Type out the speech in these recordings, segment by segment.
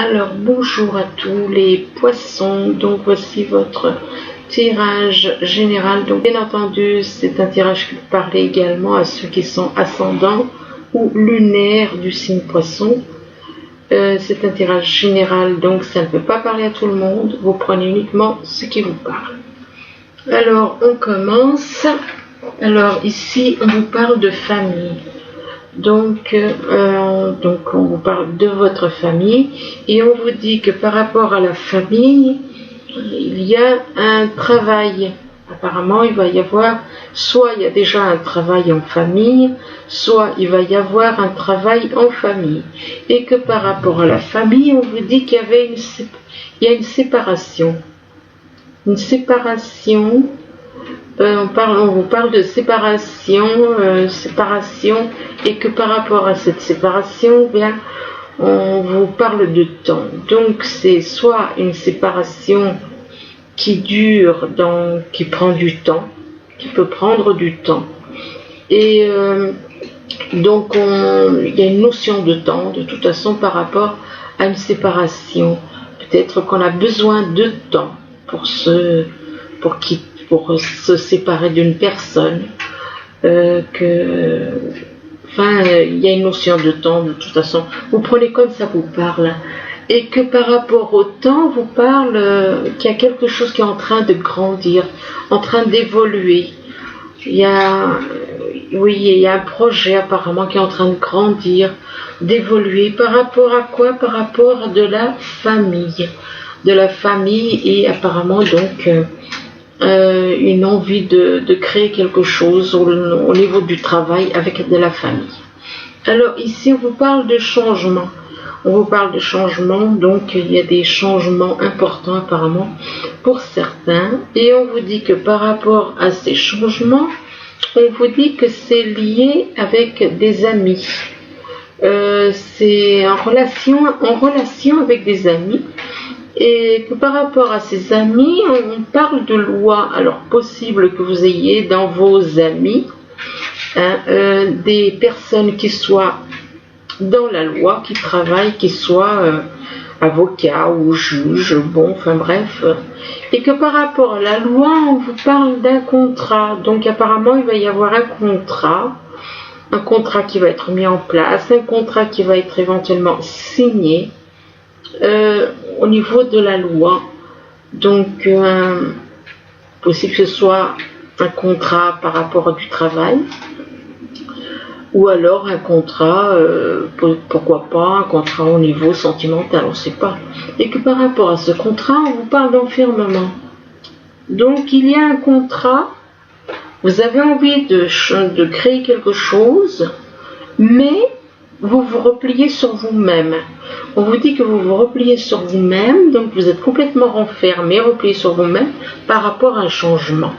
Alors bonjour à tous les poissons, donc voici votre tirage général. Donc bien entendu c'est un tirage qui peut parler également à ceux qui sont ascendants ou lunaires du signe poisson. C'est un tirage général, donc ça ne peut pas parler à tout le monde, vous prenez uniquement ce qui vous parle. Alors on commence. Alors ici on vous parle de famille. Donc on vous parle de votre famille et on vous dit que par rapport à la famille, il y a un travail. Apparemment, il va y avoir, soit il y a déjà un travail en famille, soit il va y avoir un travail en famille. Et que par rapport à la famille, on vous dit qu'il y a une séparation. Une séparation. On vous parle de séparation, et que par rapport à cette séparation, bien, on vous parle de temps. Donc c'est soit une séparation qui dure, qui prend du temps, qui peut prendre du temps. Et donc il y a une notion de temps, de toute façon, par rapport à une séparation. Peut-être qu'on a besoin de temps pour se séparer d'une personne, il y a une notion de temps, de toute façon, vous prenez comme ça vous parle, et que par rapport au temps, vous parle qu'il y a quelque chose qui est en train de grandir, en train d'évoluer. Il y a un projet apparemment qui est en train de grandir, d'évoluer. Par rapport à quoi? Par rapport à de la famille, et apparemment donc une envie de créer quelque chose au niveau du travail avec de la famille. Alors ici on vous parle de changement. Donc il y a des changements importants apparemment pour certains. Et on vous dit que par rapport à ces changements, on vous dit que c'est lié avec des amis. C'est en relation avec des amis. Et que par rapport à ces amis, on parle de loi. Alors possible que vous ayez dans vos amis des personnes qui soient dans la loi, qui travaillent, qui soient avocats ou juges, et que par rapport à la loi, on vous parle d'un contrat. Donc apparemment, il va y avoir un contrat qui va être mis en place, un contrat qui va être éventuellement signé au niveau de la loi. Donc possible que ce soit un contrat par rapport à du travail, ou alors un contrat, pourquoi pas un contrat au niveau sentimental, on ne sait pas. Et que par rapport à ce contrat, on vous parle d'enfermement. Donc il y a un contrat, vous avez envie de créer quelque chose, mais vous vous repliez sur vous-même. On vous dit que vous vous repliez sur vous-même, donc vous êtes complètement renfermé, replié sur vous-même par rapport à un changement.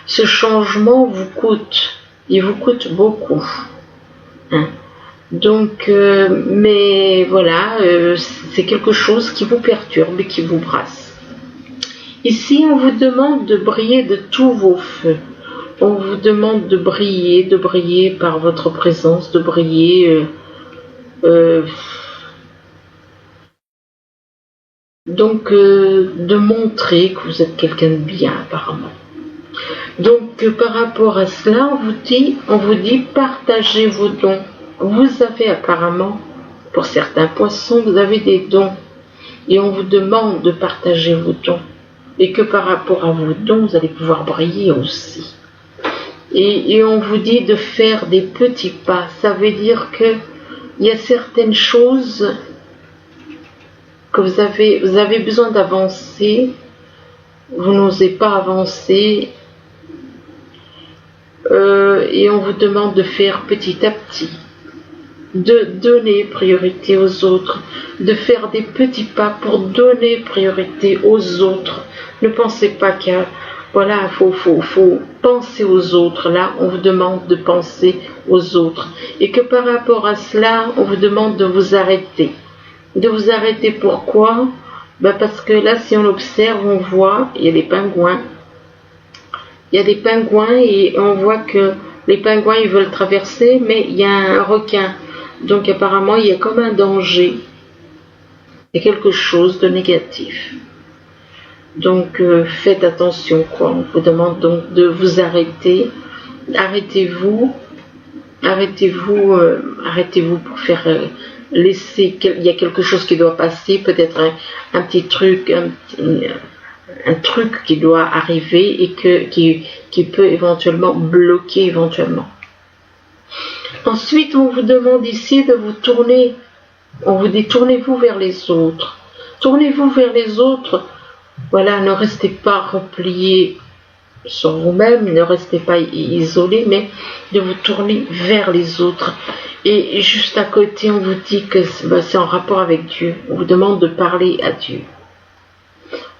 Ce changement vous coûte, il vous coûte beaucoup. Donc, mais voilà, c'est quelque chose qui vous perturbe et qui vous brasse. Ici, on vous demande de briller de tous vos feux. On vous demande de briller par votre présence, de briller, donc de montrer que vous êtes quelqu'un de bien apparemment. Donc par rapport à cela, on vous dit partagez vos dons. Vous avez apparemment, pour certains poissons, vous avez des dons, et on vous demande de partager vos dons, et que par rapport à vos dons, vous allez pouvoir briller aussi. Et on vous dit de faire des petits pas. Ça veut dire que il y a certaines choses que vous avez besoin d'avancer, vous n'osez pas avancer, et on vous demande de faire petit à petit, de donner priorité aux autres, de faire des petits pas pour donner priorité aux autres. Ne pensez pas qu'il faut penser aux autres. Là, on vous demande de penser aux autres. Et que par rapport à cela, on vous demande de vous arrêter. De vous arrêter, pourquoi? Parce que là, si on observe, on voit, il y a des pingouins. Il y a des pingouins et on voit que les pingouins, ils veulent traverser, mais il y a un requin. Donc apparemment, il y a comme un danger. Il y a quelque chose de négatif. Donc faites attention, quoi. On vous demande donc de vous arrêter. Arrêtez-vous pour faire laisser. Il y a quelque chose qui doit passer, peut-être un petit truc, un truc qui doit arriver et qui peut éventuellement bloquer éventuellement. Ensuite, on vous demande ici de vous tourner. On vous dit tournez-vous vers les autres. Tournez-vous vers les autres. Voilà, ne restez pas repliés sur vous-même, ne restez pas isolés, mais de vous tourner vers les autres. Et juste à côté, on vous dit que c'est en rapport avec Dieu. On vous demande de parler à Dieu.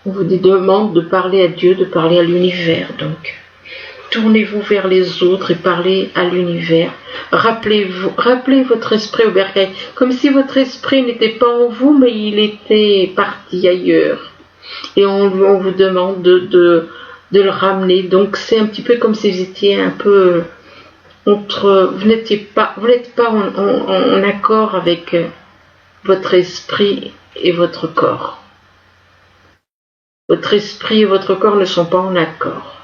On vous demande de parler à Dieu, de parler à l'univers. Donc, tournez-vous vers les autres et parlez à l'univers. Rappelez votre esprit au bercail, comme si votre esprit n'était pas en vous, mais il était parti ailleurs. Et on vous demande de le ramener. Donc c'est un petit peu comme si vous étiez un peu vous n'êtes pas en accord avec votre esprit et votre corps. Votre esprit et votre corps ne sont pas en accord.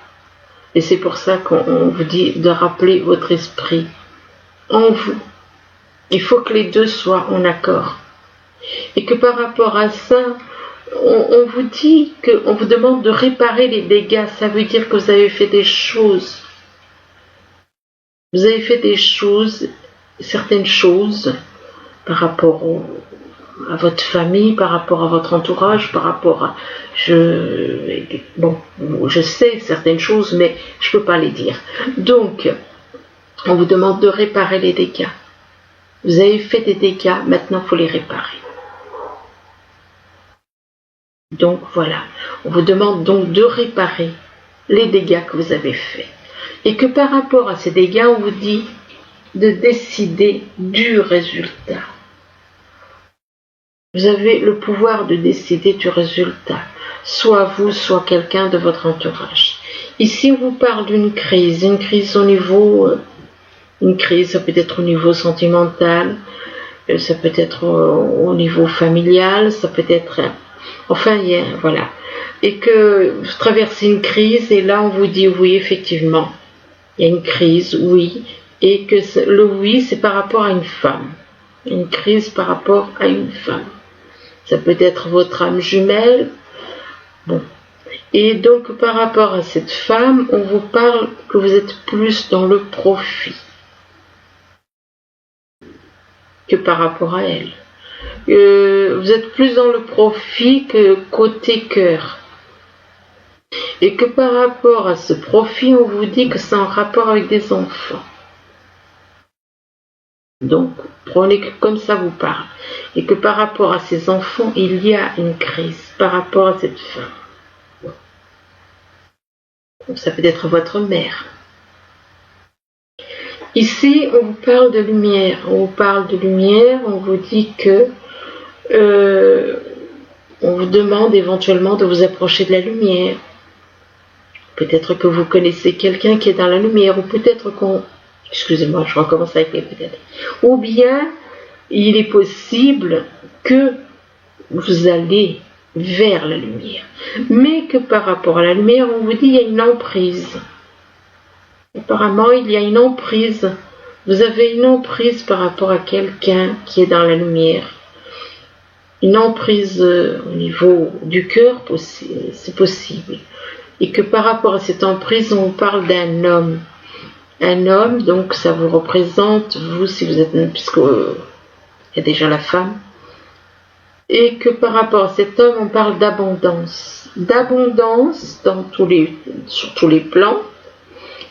Et c'est pour ça qu'on vous dit de rappeler votre esprit en vous. Il faut que les deux soient en accord. Et que par rapport à ça, on vous dit qu'on vous demande de réparer les dégâts. Ça veut dire que vous avez fait des choses. Vous avez fait des choses, certaines choses, par rapport à votre famille, par rapport à votre entourage, par rapport à... je sais certaines choses, mais je ne peux pas les dire. Donc, on vous demande de réparer les dégâts. Vous avez fait des dégâts, maintenant il faut les réparer. Donc voilà, on vous demande donc de réparer les dégâts que vous avez faits. Et que par rapport à ces dégâts, on vous dit de décider du résultat. Vous avez le pouvoir de décider du résultat, soit vous, soit quelqu'un de votre entourage. Ici, on vous parle d'une crise au niveau... Une crise, ça peut être au niveau sentimental, ça peut être au niveau familial, ça peut être... Enfin, voilà. Et que vous traversez une crise, et là, on vous dit oui, effectivement, il y a une crise, oui, et que le oui, c'est par rapport à une femme. Une crise par rapport à une femme. Ça peut être votre âme jumelle. Bon. Et donc, par rapport à cette femme, on vous parle que vous êtes plus dans le profit que par rapport à elle. Vous êtes plus dans le profit que côté cœur. Et que par rapport à ce profit, on vous dit que c'est en rapport avec des enfants. Donc, prenez que comme ça vous parle. Et que par rapport à ces enfants, il y a une crise par rapport à cette femme. Donc, ça peut être votre mère. Ici, on vous parle de lumière. On vous parle de lumière, on vous dit que on vous demande éventuellement de vous approcher de la lumière. Peut-être que vous connaissez quelqu'un qui est dans la lumière, ou peut-être excusez-moi, je recommence avec les peut-être. Ou bien, il est possible que vous allez vers la lumière. Mais que par rapport à la lumière, on vous dit qu'il y a une emprise. Apparemment, il y a une emprise. Vous avez une emprise par rapport à quelqu'un qui est dans la lumière. Une emprise au niveau du cœur, c'est possible. Et que par rapport à cette emprise, on vous parle d'un homme. Un homme, donc ça vous représente, vous, si vous êtes, puisque il y a déjà la femme. Et que par rapport à cet homme, on parle d'abondance. D'abondance sur tous les plans.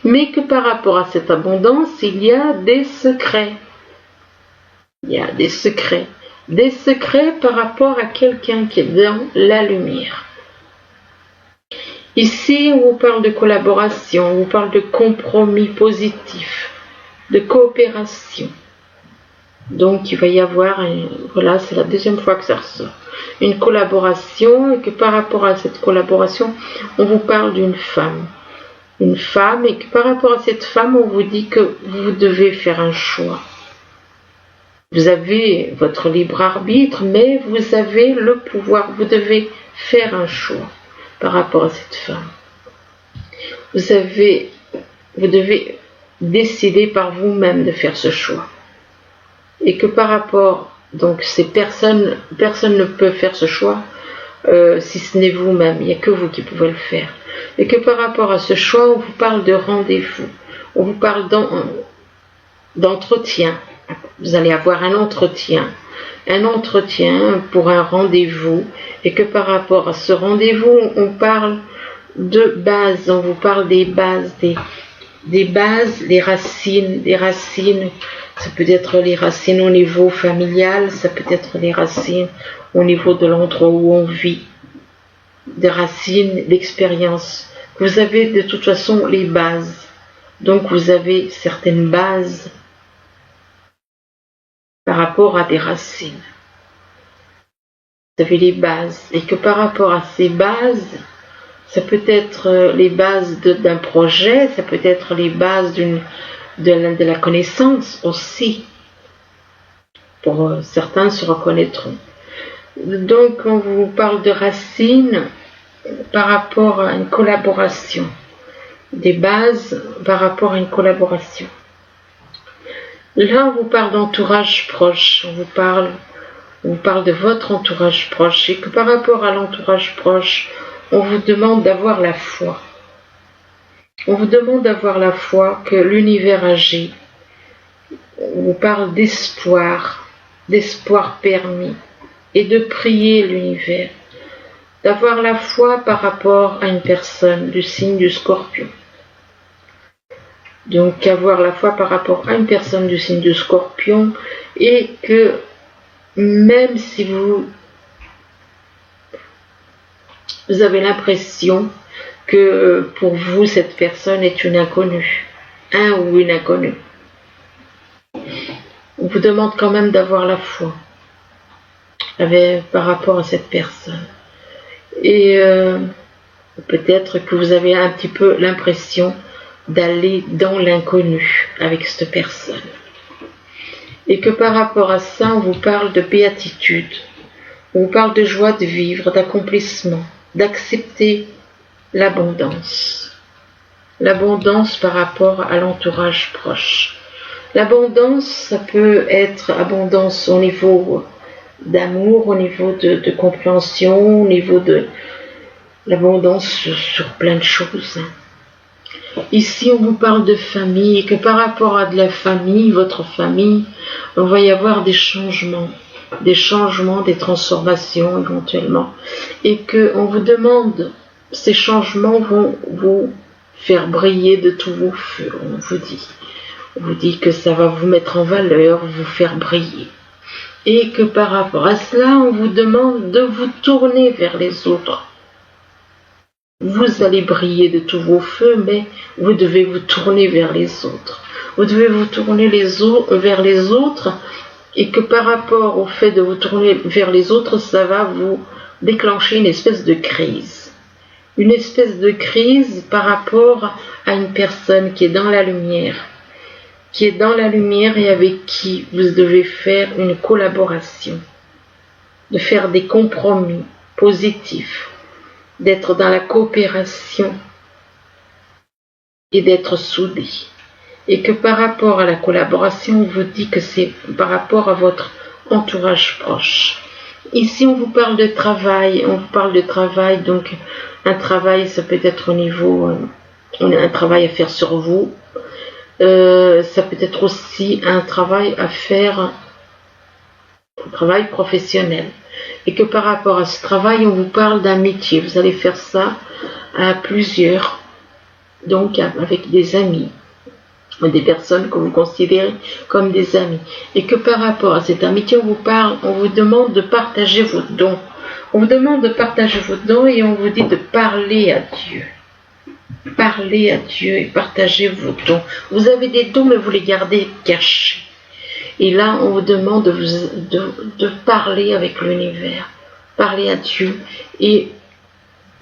Mais que par rapport à cette abondance, il y a des secrets. Il y a des secrets. Des secrets par rapport à quelqu'un qui est dans la lumière. Ici, on vous parle de collaboration, on vous parle de compromis positif, de coopération. Donc, il va y avoir, voilà, c'est la deuxième fois que ça ressort, une collaboration, et que par rapport à cette collaboration, on vous parle d'une femme. Une femme, et que par rapport à cette femme, on vous dit que vous devez faire un choix. Vous avez votre libre arbitre, mais vous avez le pouvoir. Vous devez faire un choix par rapport à cette femme. Vous devez décider par vous-même de faire ce choix. Et que par rapport, donc ces personne ne peut faire ce choix si ce n'est vous-même. Il n'y a que vous qui pouvez le faire. Et que par rapport à ce choix, on vous parle de rendez-vous. On vous parle d'entretien. Vous allez avoir un entretien pour un rendez-vous, et que par rapport à ce rendez-vous, on parle de base, on vous parle des bases, des bases, des racines, ça peut être les racines au niveau familial, ça peut être les racines au niveau de l'endroit où on vit, des racines d'expérience. Vous avez de toute façon les bases, donc vous avez certaines bases par rapport à des racines. Vous avez les bases, et que par rapport à ces bases, ça peut être les bases d'un projet, ça peut être les bases de la connaissance aussi. Pour certains se reconnaîtront. Donc on vous parle de racines par rapport à une collaboration, des bases par rapport à une collaboration. Là, on vous parle d'entourage proche, on vous parle de votre entourage proche, et que par rapport à l'entourage proche, on vous demande d'avoir la foi. On vous demande d'avoir la foi que l'univers agit. On vous parle d'espoir permis, et de prier l'univers. D'avoir la foi par rapport à une personne du signe du Scorpion. Donc avoir la foi par rapport à une personne du signe du Scorpion, et que même si vous avez l'impression que pour vous cette personne est une inconnue, un ou une inconnue, on vous demande quand même d'avoir la foi par rapport à cette personne. Et peut-être que vous avez un petit peu l'impression d'aller dans l'inconnu avec cette personne. Et que par rapport à ça, on vous parle de béatitude, on vous parle de joie de vivre, d'accomplissement, d'accepter l'abondance. L'abondance par rapport à l'entourage proche. L'abondance, ça peut être abondance au niveau d'amour, au niveau de compréhension, au niveau de l'abondance sur plein de choses. Ici, on vous parle de famille, et que par rapport à de la famille, votre famille, on va y avoir des changements, des transformations éventuellement, et que on vous demande, ces changements vont vous faire briller de tous vos feux, on vous dit que ça va vous mettre en valeur, vous faire briller, et que par rapport à cela, on vous demande de vous tourner vers les autres. Vous allez briller de tous vos feux, mais vous devez vous tourner vers les autres. Vous devez vous tourner vers les autres, et que par rapport au fait de vous tourner vers les autres, ça va vous déclencher une espèce de crise. Une espèce de crise par rapport à une personne qui est dans la lumière. Et avec qui vous devez faire une collaboration. De faire des compromis positifs. D'être dans la coopération et d'être soudés. Et que par rapport à la collaboration, on vous dit que c'est par rapport à votre entourage proche. Ici, on vous parle de travail, donc un travail, ça peut être au niveau, on a un travail à faire sur vous, ça peut être aussi un travail à faire, un travail professionnel. Et que par rapport à ce travail, on vous parle d'un métier. Vous allez faire ça à plusieurs, donc avec des amis, des personnes que vous considérez comme des amis. Et que par rapport à cet amitié, on vous demande de partager vos dons. On vous demande de partager vos dons, et on vous dit de parler à Dieu. Parlez à Dieu et partagez vos dons. Vous avez des dons, mais vous les gardez cachés. Et là, on vous demande de parler avec l'univers, parler à Dieu. Et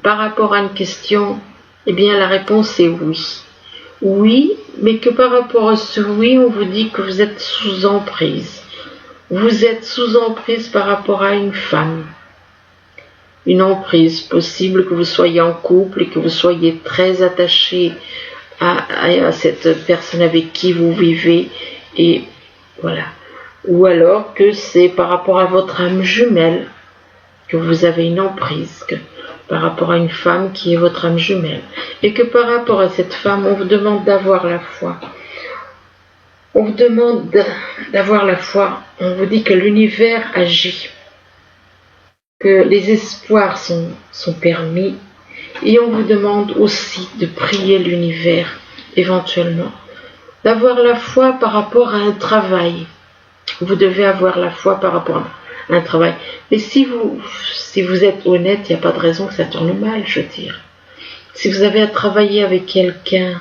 par rapport à une question, eh bien la réponse est oui. Oui, mais que par rapport à ce oui, on vous dit que vous êtes sous emprise. vous êtes sous emprise par rapport à une femme. Une emprise possible que vous soyez en couple et que vous soyez très attaché à cette personne avec qui vous vivez, et voilà. Ou alors que c'est par rapport à votre âme jumelle que vous avez une emprise, par rapport à une femme qui est votre âme jumelle, et que par rapport à cette femme, on vous demande d'avoir la foi. On vous demande d'avoir la foi, on vous dit que l'univers agit, que les espoirs sont permis, et on vous demande aussi de prier l'univers, éventuellement, d'avoir la foi par rapport à un travail. Vous devez avoir la foi par rapport à un travail. Mais si vous êtes honnête, il n'y a pas de raison que ça tourne mal, je veux dire. Si vous avez à travailler avec quelqu'un,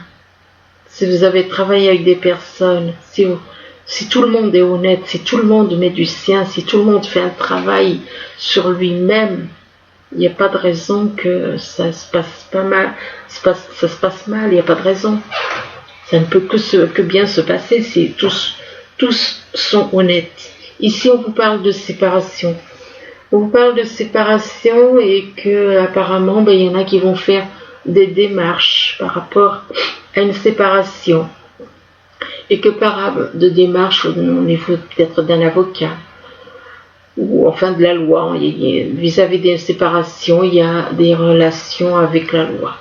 si vous avez travaillé avec des personnes, si tout le monde est honnête, si tout le monde met du sien, si tout le monde fait un travail sur lui-même, il n'y a pas de raison que ça se passe pas mal, ça se passe mal, il n'y a pas de raison. Ça ne peut que bien se passer si tous sont honnêtes. Ici, on vous parle de séparation. On vous parle de séparation et que apparemment, il y en a qui vont faire des démarches par rapport à une séparation. Et que de démarches au niveau peut-être d'un avocat, ou enfin de la loi, vis-à-vis des séparations, il y a des relations avec la loi.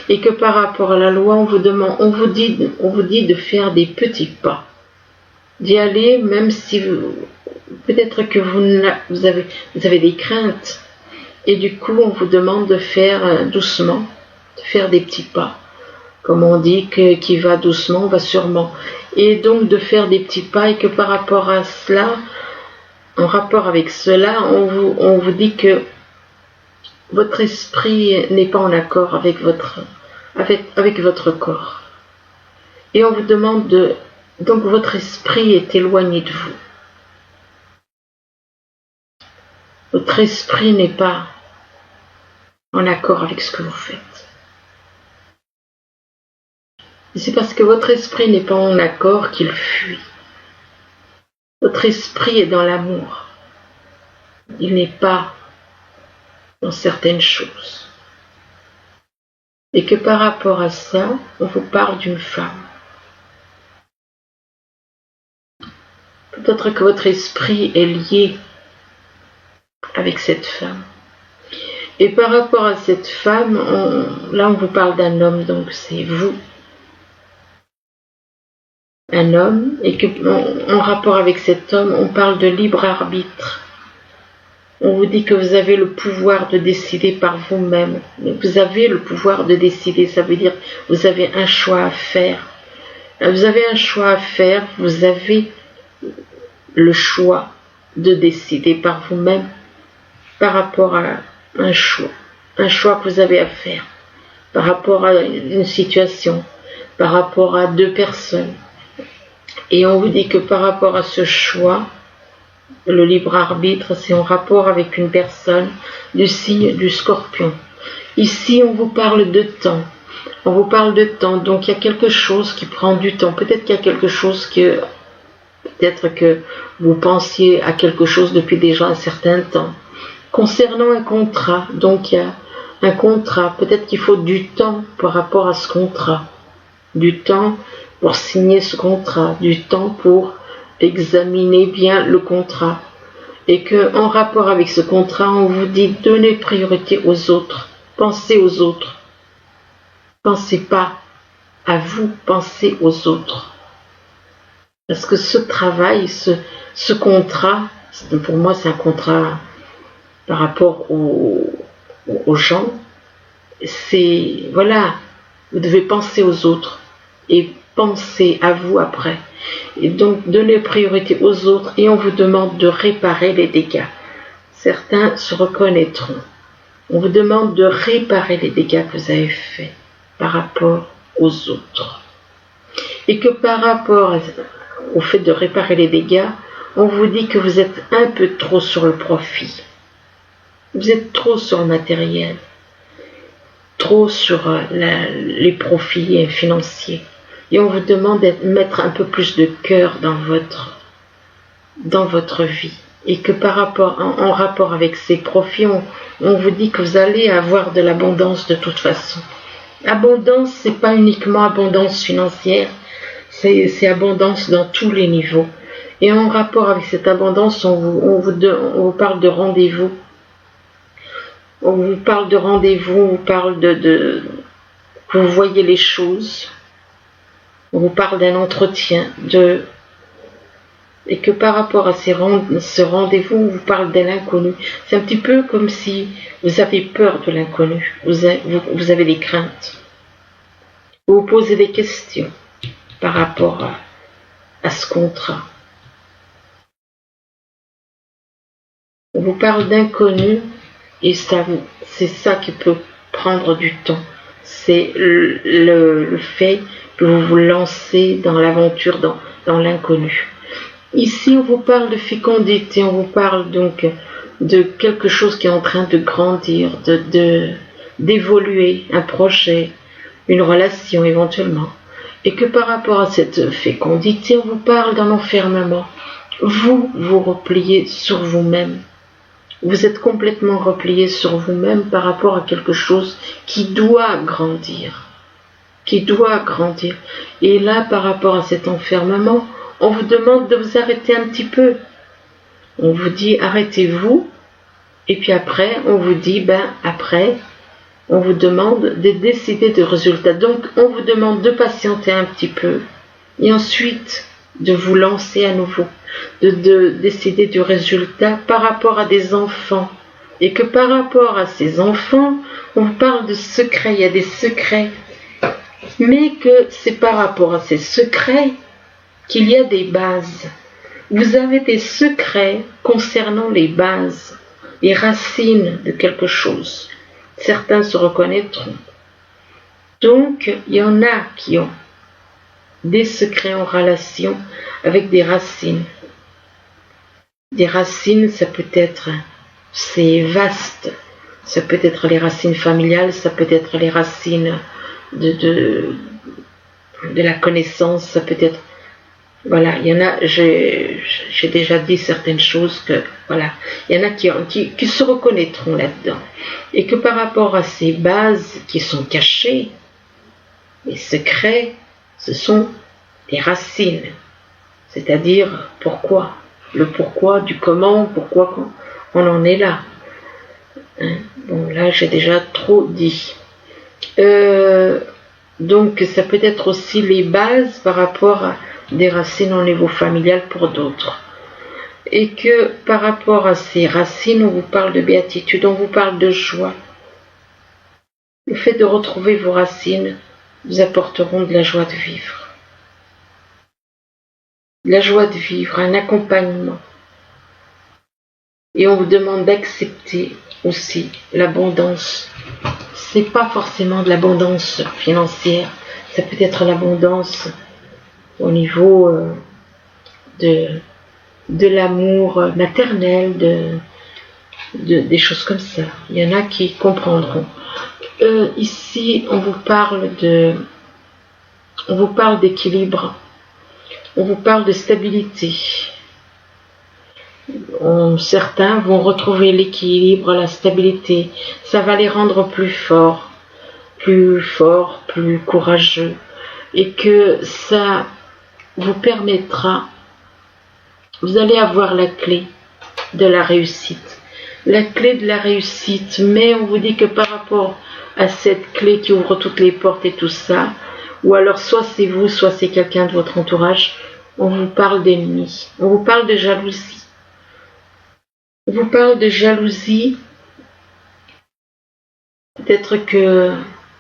Et que par rapport à la loi, on vous dit de faire des petits pas, d'y aller, même si peut-être que vous avez des craintes, et du coup on vous demande de faire doucement, de faire des petits pas. Comme on dit que qui va doucement va sûrement, et donc de faire des petits pas, et que par rapport à cela, en rapport avec cela, on vous dit que votre esprit n'est pas en accord avec votre corps. Et on vous demande donc votre esprit est éloigné de vous. Votre esprit n'est pas en accord avec ce que vous faites. Et c'est parce que votre esprit n'est pas en accord qu'il fuit. Votre esprit est dans l'amour. Il n'est pas dans certaines choses. Et que par rapport à ça, on vous parle d'une femme. Peut-être que votre esprit est lié avec cette femme. Et par rapport à cette femme, là on vous parle d'un homme, donc c'est vous. Un homme, et que en rapport avec cet homme, on parle de libre arbitre. On vous dit que vous avez le pouvoir de décider par vous-même. Vous avez le pouvoir de décider, ça veut dire que vous avez un choix à faire. Vous avez un choix à faire, vous avez le choix de décider par vous-même par rapport à un choix que vous avez à faire, par rapport à une situation, par rapport à deux personnes. Et on vous dit que par rapport à ce choix, le libre arbitre, c'est en rapport avec une personne du signe du Scorpion. Ici, on vous parle de temps. On vous parle de temps, donc il y a quelque chose qui prend du temps. Peut-être qu'il y a quelque chose peut-être que vous pensiez à quelque chose depuis déjà un certain temps. Concernant un contrat, donc il y a un contrat, peut-être qu'il faut du temps par rapport à ce contrat. Du temps pour signer ce contrat, du temps pour examiner bien le contrat. Et que en rapport avec ce contrat, on vous dit donnez priorité aux autres, pensez aux autres. Pensez pas à vous, pensez aux autres. Parce que ce travail, ce contrat, pour moi c'est un contrat par rapport aux gens, c'est, voilà, vous devez penser aux autres et penser à vous après. Et donc donnez priorité aux autres et on vous demande de réparer les dégâts. Certains se reconnaîtront. On vous demande de réparer les dégâts que vous avez faits par rapport aux autres. Et que par rapport au fait de réparer les dégâts, on vous dit que vous êtes un peu trop sur le profit. Vous êtes trop sur le matériel, trop sur les profits financiers. Et on vous demande de mettre un peu plus de cœur dans dans votre vie. Et que en rapport avec ces profits, on vous dit que vous allez avoir de l'abondance de toute façon. Abondance, c'est pas uniquement abondance financière, c'est abondance dans tous les niveaux. Et en rapport avec cette abondance, on vous parle de rendez-vous. On vous parle de rendez-vous, on vous parle que vous voyez les choses. On vous parle d'un entretien, et que par rapport à ce rendez-vous, on vous parle de l'inconnu. C'est un petit peu comme si vous avez peur de l'inconnu, vous avez des craintes. Vous vous posez des questions par rapport à ce contrat. On vous parle d'inconnu et c'est ça qui peut prendre du temps. C'est le fait que vous vous lancez dans l'aventure, dans l'inconnu. Ici, on vous parle de fécondité, on vous parle donc de quelque chose qui est en train de grandir, d'évoluer, un projet, une relation éventuellement. Et que par rapport à cette fécondité, on vous parle d'un enfermement. Vous vous repliez sur vous-même. Vous êtes complètement replié sur vous-même par rapport à quelque chose qui doit grandir. Qui doit grandir. Et là, par rapport à cet enfermement, on vous demande de vous arrêter un petit peu. On vous dit arrêtez-vous. Et puis après, on vous dit, après, on vous demande de décider du résultat. Donc, on vous demande de patienter un petit peu. Et ensuite, de vous lancer à nouveau. De décider du résultat par rapport à des enfants. Et que par rapport à ces enfants, on vous parle de secrets. Il y a des secrets. Mais que c'est par rapport à ces secrets qu'il y a des bases. Vous avez des secrets concernant les bases, les racines de quelque chose. Certains se reconnaîtront. Donc, il y en a qui ont des secrets en relation avec des racines. Des racines, ça peut être, c'est vaste. Ça peut être les racines familiales, ça peut être les racines de la connaissance, ça peut être. Voilà, il y en a, j'ai déjà dit certaines choses que, voilà, il y en a qui se reconnaîtront là-dedans. Et que par rapport à ces bases qui sont cachées, les secrets, ce sont les racines. C'est-à-dire pourquoi, le pourquoi du comment, pourquoi on en est là. Bon, là, j'ai déjà trop dit. Donc, ça peut être aussi les bases par rapport à des racines au niveau familial pour d'autres. Et que par rapport à ces racines, on vous parle de béatitude, on vous parle de joie. Le fait de retrouver vos racines vous apporteront de la joie de vivre. De la joie de vivre, un accompagnement. Et on vous demande d'accepter aussi l'abondance. C'est pas forcément de l'abondance financière, ça peut être l'abondance au niveau de l'amour maternel, des choses comme ça. Il y en a qui comprendront. Ici, on vous parle d'équilibre, on vous parle de stabilité. Certains vont retrouver l'équilibre, la stabilité. Ça va les rendre plus forts, plus courageux. Et que ça vous permettra, vous allez avoir la clé de la réussite. La clé de la réussite, mais on vous dit que par rapport à cette clé qui ouvre toutes les portes et tout ça, ou alors soit c'est vous, soit c'est quelqu'un de votre entourage, on vous parle d'ennemis, on vous parle de jalousie. On vous parle de jalousie, peut-être que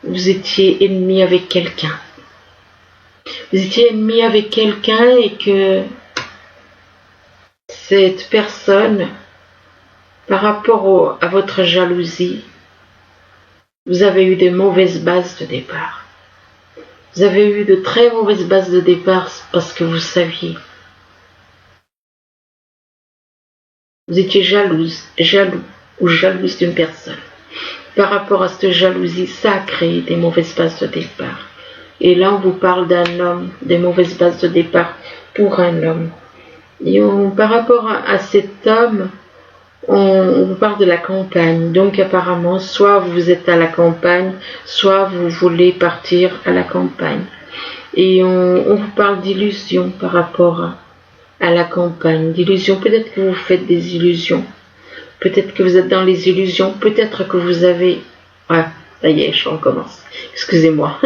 vous étiez ennemi avec quelqu'un. Vous étiez ennemi avec quelqu'un et que cette personne, par rapport à votre jalousie, vous avez eu de mauvaises bases de départ. Vous avez eu de très mauvaises bases de départ parce que vous saviez. Vous étiez jaloux ou jalouse d'une personne. Par rapport à cette jalousie, ça a créé des mauvaises bases de départ. Et là, on vous parle d'un homme, des mauvaises bases de départ pour un homme. Et par rapport à cet homme, on vous parle de la campagne. Donc apparemment, soit vous êtes à la campagne, soit vous voulez partir à la campagne. Et on vous parle d'illusions par rapport à la campagne. D'illusions, peut-être que vous faites des illusions. Peut-être que vous êtes dans les illusions. Peut-être que vous avez... Ah, ça y est, je recommence. Excusez-moi.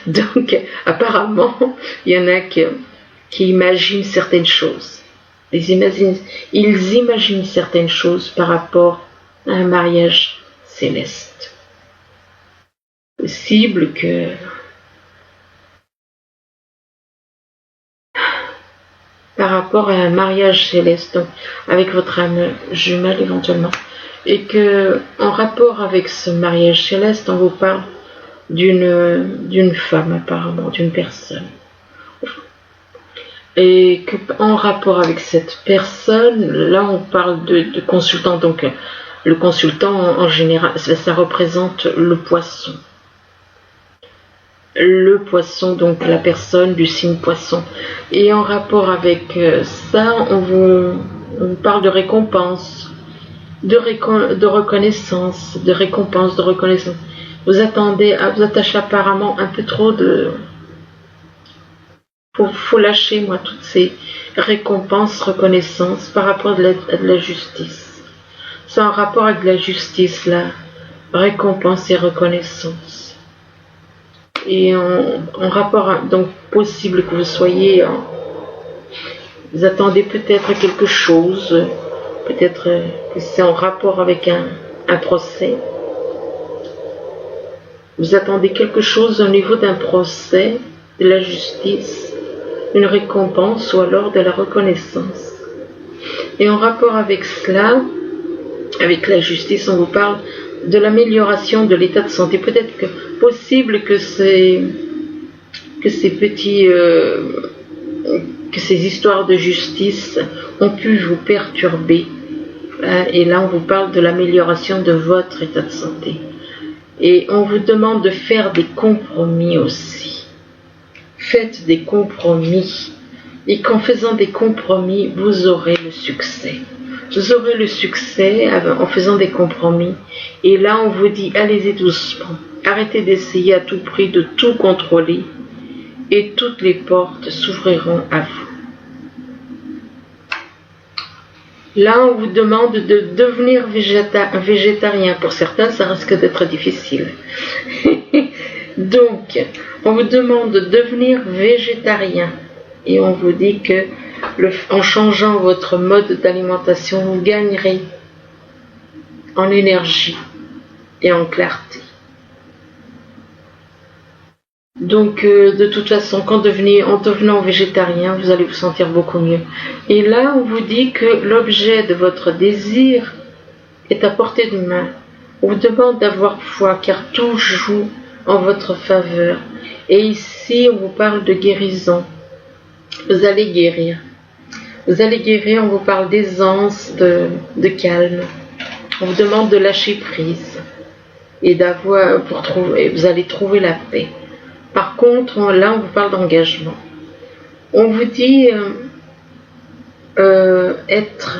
Donc, apparemment, il y en a qui imaginent certaines choses. Ils imaginent certaines choses par rapport à un mariage céleste. Possible que... par rapport à un mariage céleste, donc avec votre âme jumelle éventuellement, et que en rapport avec ce mariage céleste, on vous parle d'une femme apparemment, d'une personne, et que en rapport avec cette personne, là on parle de consultant, donc le consultant en général, ça représente le poisson. Le poisson, donc la personne du signe poisson. Et en rapport avec ça, on vous parle de récompense, de reconnaissance, de récompense, de reconnaissance. Vous attachez apparemment un peu trop de... Faut lâcher, moi, toutes ces récompenses, reconnaissances par rapport à de la justice. C'est en rapport avec la justice, là, récompense et reconnaissance. Et en rapport, donc possible que vous soyez, vous attendez peut-être quelque chose, peut-être que c'est en rapport avec un procès. Vous attendez quelque chose au niveau d'un procès, de la justice, une récompense ou alors de la reconnaissance. Et en rapport avec cela, avec la justice, on vous parle de l'amélioration de l'état de santé. Peut-être que possible que ces petits que ces histoires de justice ont pu vous perturber. Et là, on vous parle de l'amélioration de votre état de santé. Et on vous demande de faire des compromis aussi. Faites des compromis. Et qu'en faisant des compromis, vous aurez le succès. Vous aurez le succès en faisant des compromis. Et là, on vous dit, allez-y doucement. Arrêtez d'essayer à tout prix de tout contrôler. Et toutes les portes s'ouvriront à vous. Là, on vous demande de devenir végétarien. Pour certains, ça risque d'être difficile. Donc, on vous demande de devenir végétarien. Et on vous dit que en changeant votre mode d'alimentation, vous gagnerez en énergie et en clarté. Donc, de toute façon, en devenant végétarien, vous allez vous sentir beaucoup mieux. Et là, on vous dit que l'objet de votre désir est à portée de main. On vous demande d'avoir foi, car tout joue en votre faveur. Et ici, on vous parle de guérison. Vous allez guérir. Vous allez guérir, on vous parle d'aisance, de calme. On vous demande de lâcher prise. Et vous allez trouver la paix. Par contre, là, on vous parle d'engagement. On vous dit être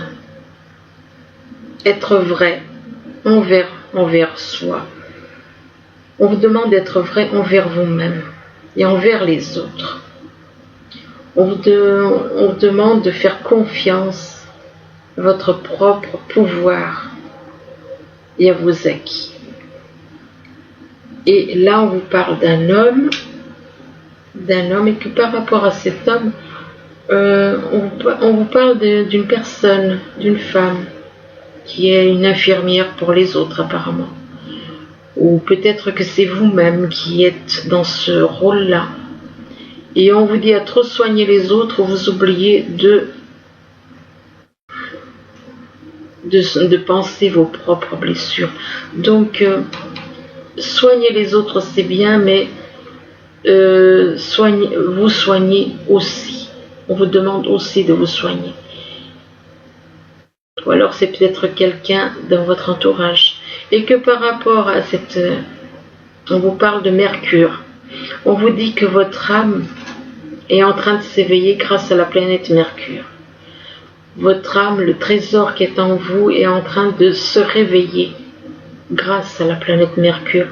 vrai envers soi. On vous demande d'être vrai envers vous-même et envers les autres. On vous demande de faire confiance à votre propre pouvoir et à vos acquis. Et là, on vous parle d'un homme, et que par rapport à cet homme, on vous parle d'une personne, d'une femme, qui est une infirmière pour les autres apparemment. Ou peut-être que c'est vous-même qui êtes dans ce rôle-là. Et on vous dit à trop soigner les autres, vous oubliez de penser vos propres blessures. Donc, soigner les autres, c'est bien, mais vous soignez aussi. On vous demande aussi de vous soigner. Ou alors c'est peut-être quelqu'un dans votre entourage. Et que par rapport à on vous parle de Mercure. On vous dit que votre âme est en train de s'éveiller grâce à la planète Mercure. votre âme, le trésor qui est en vous, est en train de se réveiller grâce à la planète Mercure.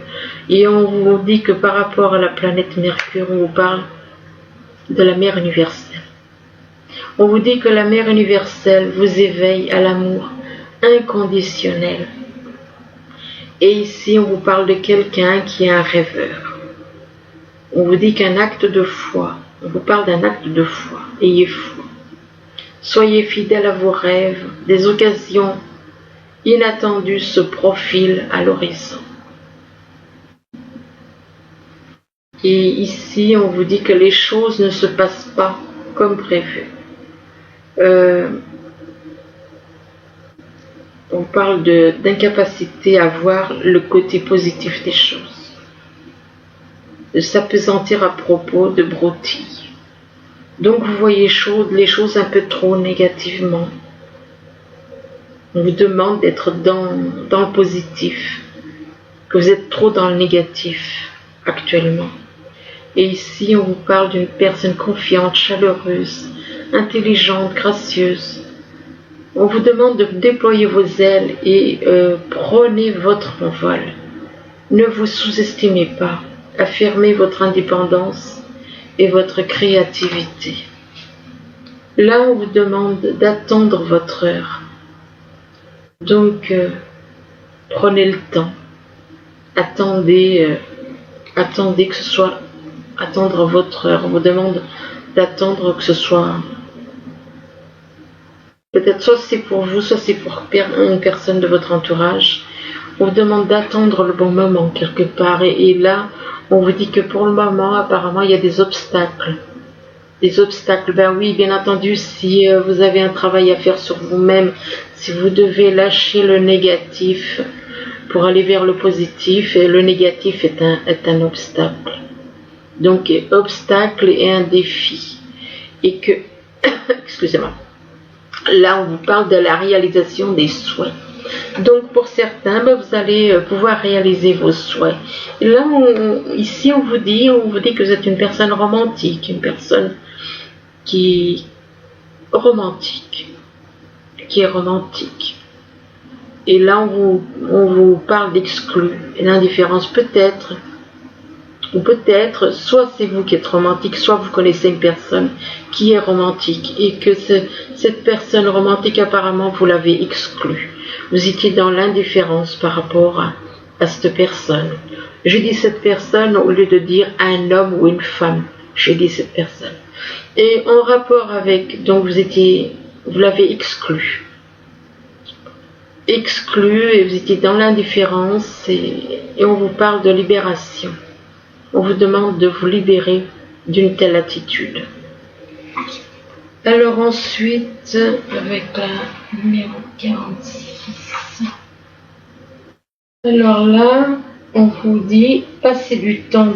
Et on vous dit que par rapport à la planète Mercure, on vous parle de la mère universelle. On vous dit que la mère universelle vous éveille à l'amour inconditionnel. Et ici, on vous parle de quelqu'un qui est un rêveur. On vous dit qu'un acte de foi, on vous parle d'un acte de foi. Ayez foi. Soyez fidèles à vos rêves. Des occasions inattendues se profilent à l'horizon. Et ici, on vous dit que les choses ne se passent pas comme prévu. On parle d'incapacité à voir le côté positif des choses, de s'appesantir à propos de broutilles. Donc vous voyez les choses un peu trop négativement. On vous demande d'être dans le positif, que vous êtes trop dans le négatif actuellement. Et ici, on vous parle d'une personne confiante, chaleureuse, intelligente, gracieuse. On vous demande de déployer vos ailes et prenez votre envol. Ne vous sous-estimez pas. Affirmez votre indépendance et votre créativité. Là, on vous demande d'attendre votre heure. Donc, prenez le temps. Attendez que ce soit... Attendre votre heure. On vous demande d'attendre que ce soit... Peut-être soit c'est pour vous, soit c'est pour une personne de votre entourage. On vous demande d'attendre le bon moment quelque part. Et là, on vous dit que pour le moment, apparemment, il y a des obstacles. Des obstacles, ben oui, bien entendu, si vous avez un travail à faire sur vous-même, si vous devez lâcher le négatif pour aller vers le positif, et le négatif est un obstacle. Donc, obstacle est un défi. Et que, excusez-moi, là, on vous parle de la réalisation des souhaits. Donc, pour certains, ben, vous allez pouvoir réaliser vos souhaits. Et là, ici, on vous dit que vous êtes une personne romantique, une personne qui est romantique. Et là, on vous parle d'exclus et d'indifférence. Peut-être, soit c'est vous qui êtes romantique, soit vous connaissez une personne qui est romantique et que cette personne romantique, apparemment, vous l'avez exclue. Vous étiez dans l'indifférence par rapport à cette personne. Je dis cette personne au lieu de dire un homme ou une femme. Je dis cette personne. Et en rapport avec, donc vous l'avez exclu. Et vous étiez dans l'indifférence et on vous parle de libération. On vous demande de vous libérer d'une telle attitude. Alors ensuite, avec la numéro 46. Alors là, on vous dit, passez du temps,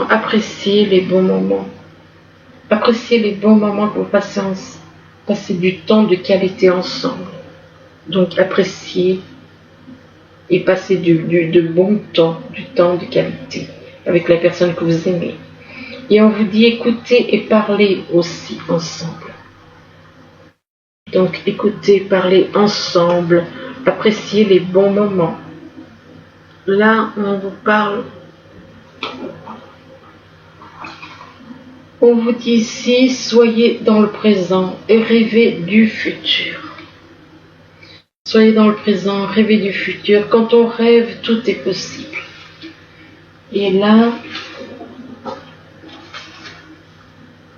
appréciez les bons moments. Appréciez les bons moments que vous passez ensemble. Passez du temps de qualité ensemble. Donc appréciez et passez de bon temps, du temps de qualité avec la personne que vous aimez. Et on vous dit écoutez et parlez aussi ensemble. Donc écoutez, parlez ensemble, appréciez les bons moments. Là, on vous parle. On vous dit ici, soyez dans le présent et rêvez du futur. Soyez dans le présent, rêvez du futur. Quand on rêve, tout est possible. Et là,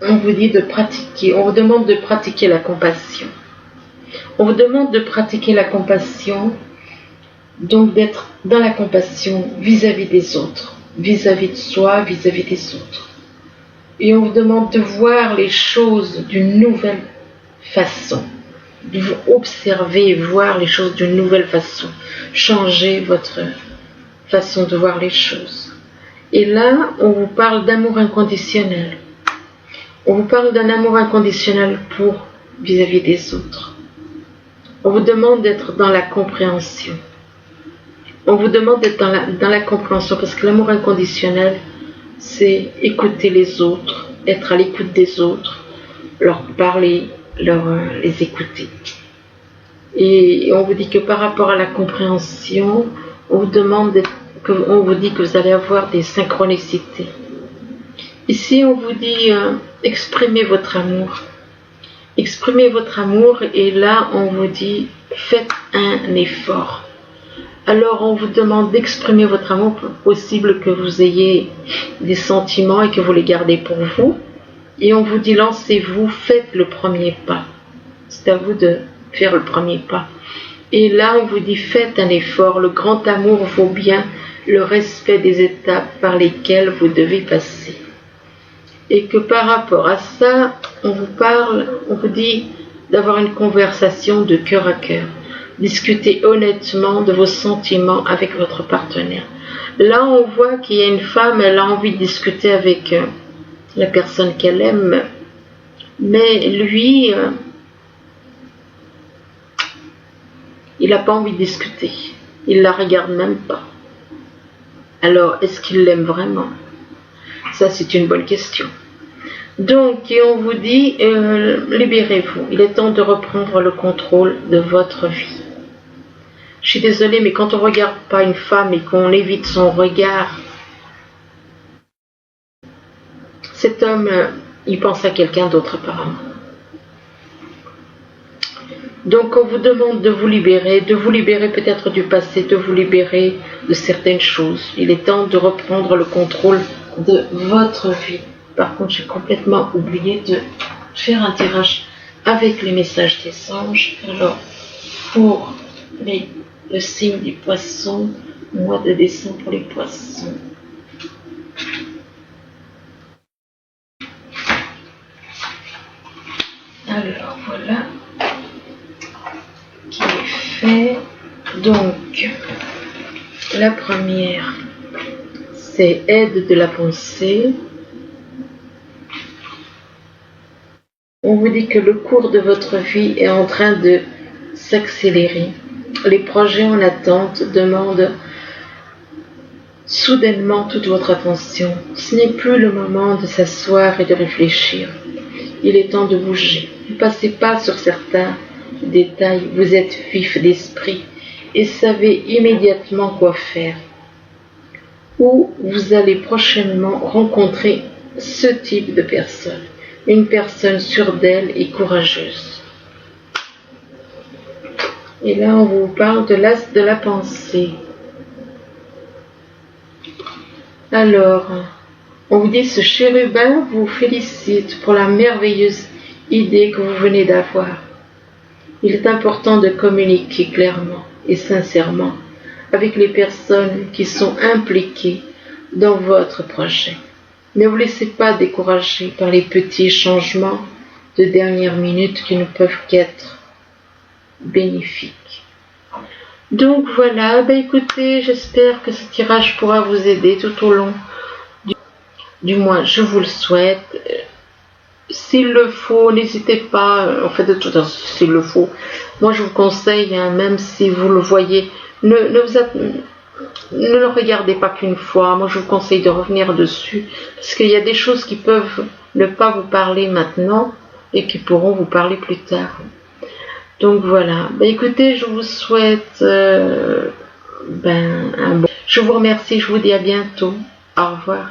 on vous dit de pratiquer, on vous demande de pratiquer la compassion. On vous demande de pratiquer la compassion, donc d'être dans la compassion vis-à-vis des autres, vis-à-vis de soi, vis-à-vis des autres. Et on vous demande de voir les choses d'une nouvelle façon, de vous observer et voir les choses d'une nouvelle façon, changer votre façon de voir les choses. Et là, on vous parle d'amour inconditionnel. On vous parle d'un amour inconditionnel pour vis-à-vis des autres. On vous demande d'être dans la compréhension. On vous demande d'être dans la compréhension parce que l'amour inconditionnel, c'est écouter les autres, être à l'écoute des autres, leur parler les écouter. Et on vous dit que par rapport à la compréhension, on vous dit que vous allez avoir des synchronicités. Ici, on vous dit exprimez votre amour. Exprimez votre amour et là, on vous dit faites un effort. Alors, on vous demande d'exprimer votre amour, possible que vous ayez des sentiments et que vous les gardez pour vous. Et on vous dit lancez-vous, faites le premier pas. C'est à vous de faire le premier pas. Et là, on vous dit faites un effort. Le grand amour vaut bien le respect des étapes par lesquelles vous devez passer. Et que par rapport à ça, on vous dit d'avoir une conversation de cœur à cœur. Discutez honnêtement de vos sentiments avec votre partenaire. Là, on voit qu'il y a une femme, elle a envie de discuter avec la personne qu'elle aime, mais lui, il n'a pas envie de discuter. Il la regarde même pas. Alors, est-ce qu'il l'aime vraiment? Ça, c'est une bonne question. Donc, et on vous dit, libérez-vous. Il est temps de reprendre le contrôle de votre vie. Je suis désolée, mais quand on ne regarde pas une femme et qu'on évite son regard, cet homme, il pense à quelqu'un d'autre apparemment. Donc, on vous demande de vous libérer peut-être du passé, de vous libérer de certaines choses. Il est temps de reprendre le contrôle de votre vie. Par contre, j'ai complètement oublié de faire un tirage avec les messages des anges. Alors, pour le signe du poisson, mois de décembre pour les poissons. Alors, voilà qui est fait. Donc, la première, c'est aide de la pensée. On vous dit que le cours de votre vie est en train de s'accélérer. Les projets en attente demandent soudainement toute votre attention. Ce n'est plus le moment de s'asseoir et de réfléchir. Il est temps de bouger. Ne passez pas sur certains détails. Vous êtes vif d'esprit et savez immédiatement quoi faire. Ou vous allez prochainement rencontrer ce type de personne. Une personne sûre d'elle et courageuse. Et là, on vous parle de l'as de la pensée. Alors, on vous dit, ce chérubin vous félicite pour la merveilleuse idée que vous venez d'avoir. Il est important de communiquer clairement et sincèrement avec les personnes qui sont impliquées dans votre projet. Ne vous laissez pas décourager par les petits changements de dernière minute qui ne peuvent qu'être bénéfiques. Donc voilà, écoutez, j'espère que ce tirage pourra vous aider tout au long du mois. Je vous le souhaite. S'il le faut, n'hésitez pas, en fait de toute façon, s'il le faut, moi je vous conseille, même si vous le voyez, ne le regardez pas qu'une fois. Moi je vous conseille de revenir dessus, parce qu'il y a des choses qui peuvent ne pas vous parler maintenant et qui pourront vous parler plus tard. Donc voilà, écoutez, je vous souhaite un bon... Je vous remercie, je vous dis à bientôt. Au revoir.